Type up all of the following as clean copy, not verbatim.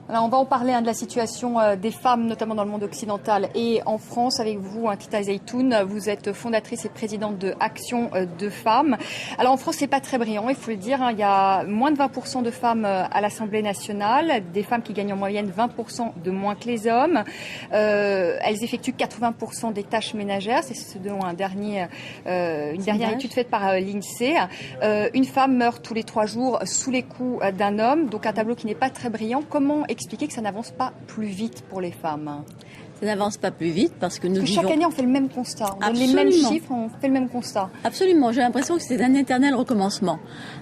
Alors on va en parler de la situation des femmes, notamment dans le monde occidental et en France. Avec vous, Tita Zeytoun, vous êtes fondatrice et présidente de Action de femmes. Alors en France, c'est pas très brillant, il faut le dire. Il y a moins de 20% de femmes à l'Assemblée nationale, des femmes qui gagnent en moyenne 20% de moins que les hommes. Elles effectuent 80% des tâches ménagères. C'est selon une dernière étude faite par l'INSEE. Une femme meurt tous les 3 jours sous les coups d'un homme. Donc un tableau qui n'est pas très brillant. Comment expliquer que ça n'avance pas plus vite pour les femmes? Ça n'avance pas plus vite parce que nous vivons... Chaque année, on fait le même constat. On donne les mêmes chiffres, on fait le même constat. Absolument. J'ai l'impression que c'est un éternel recommencement.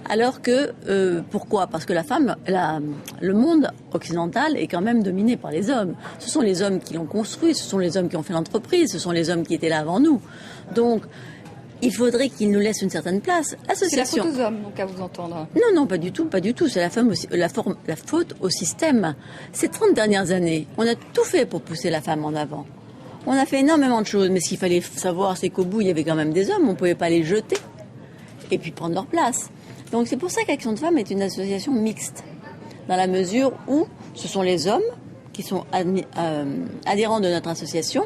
Alors que, pourquoi? Parce que la femme, le monde occidental est quand même dominé par les hommes. Ce sont les hommes qui l'ont construit, ce sont les hommes qui ont fait l'entreprise, ce sont les hommes qui étaient là avant nous. Donc, il faudrait qu'ils nous laissent une certaine place. C'est la faute aux hommes, donc, à vous entendre. Non, pas du tout, pas du tout. C'est la faute au système. Ces 30 dernières années, on a tout fait pour pousser la femme en avant. On a fait énormément de choses, mais ce qu'il fallait savoir, c'est qu'au bout, il y avait quand même des hommes. On ne pouvait pas les jeter et puis prendre leur place. Donc c'est pour ça qu'Action de femmes est une association mixte, dans la mesure où ce sont les hommes qui sont adhérents de notre association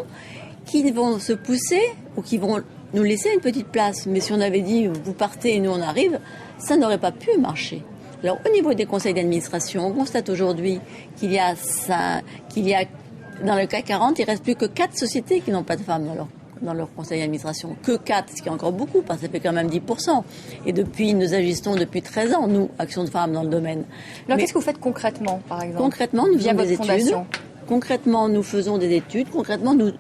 qui vont se pousser ou qui vont nous laisser une petite place. Mais si on avait dit vous partez et nous on arrive, ça n'aurait pas pu marcher. Alors au niveau des conseils d'administration, on constate aujourd'hui qu'il y a dans le CAC 40, il ne reste plus que 4 sociétés qui n'ont pas de femmes dans leur conseil d'administration. Que 4, ce qui est encore beaucoup, parce que ça fait quand même 10%. Et nous agissons depuis 13 ans, nous, Action de femmes, dans le domaine. Alors qu'est-ce que vous faites concrètement, par exemple? Concrètement, nous faisons des études. Concrètement, nous faisons des études. Concrètement, nous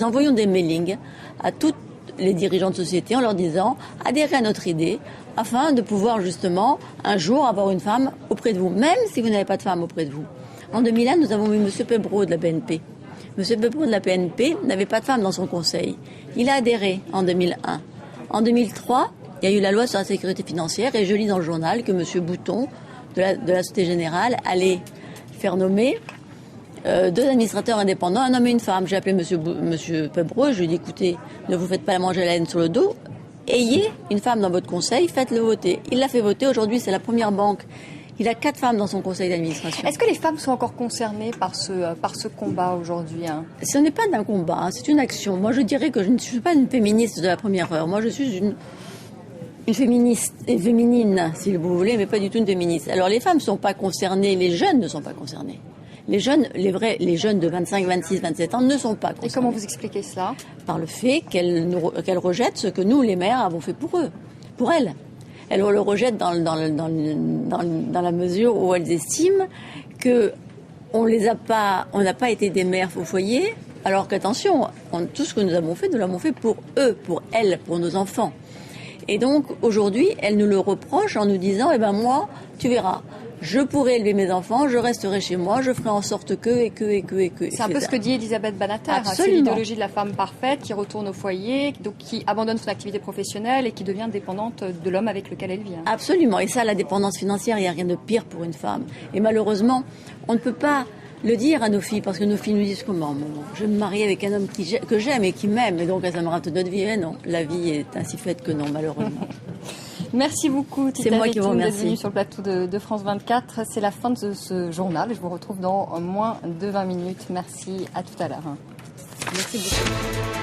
envoyons des mailings à toutes les dirigeants de société en leur disant adhérez à notre idée afin de pouvoir justement un jour avoir une femme auprès de vous, même si vous n'avez pas de femme auprès de vous. En 2001, nous avons eu M. Pebro de la BNP. M. Pebro de la BNP n'avait pas de femme dans son conseil. Il a adhéré en 2001. En 2003, il y a eu la loi sur la sécurité financière et je lis dans le journal que M. Bouton de la Société Générale allait faire nommer 2 administrateurs indépendants, un homme et une femme. J'ai appelé Monsieur Pebro et je lui ai dit écoutez, ne vous faites pas la manger à la haine sur le dos, ayez une femme dans votre conseil, faites-le voter. Il l'a fait voter, aujourd'hui c'est la première banque. Il a 4 femmes dans son conseil d'administration. Est-ce que les femmes sont encore concernées par ce combat aujourd'hui? Ce n'est pas d'un combat, c'est une action. Moi je dirais que je ne suis pas une féministe de la première heure. Moi je suis une féministe, féminine si vous voulez, mais pas du tout une féministe. Alors les femmes ne sont pas concernées, les jeunes ne sont pas concernés. Les jeunes de 25, 26, 27 ans ne sont pas concernés. Et comment vous expliquez cela? Par le fait qu'elles rejettent ce que nous, les mères, avons fait pour elles. Elles le rejettent dans la mesure où elles estiment que on n'a pas été des mères au foyer, alors qu'attention, tout ce que nous avons fait, nous l'avons fait pour eux, pour elles, pour nos enfants. Et donc, aujourd'hui, elles nous le reprochent en nous disant, moi, tu verras, je pourrai élever mes enfants, je resterai chez moi, je ferai en sorte que. C'est un peu ce que dit Elisabeth Badinter. C'est l'idéologie de la femme parfaite qui retourne au foyer, donc qui abandonne son activité professionnelle et qui devient dépendante de l'homme avec lequel elle vit. Absolument. Et ça, la dépendance financière, il n'y a rien de pire pour une femme. Et malheureusement, on ne peut pas le dire à nos filles, parce que nos filles nous disent comment je vais me marier avec un homme que j'aime et qui m'aime, et donc ça me rate notre vie. Mais non, la vie est ainsi faite que non, malheureusement. Merci beaucoup, Tita. C'est moi qui vous remercie. D'être venue sur le plateau de France 24. C'est la fin de ce journal. Je vous retrouve dans moins de 20 minutes. Merci, à tout à l'heure. Merci beaucoup.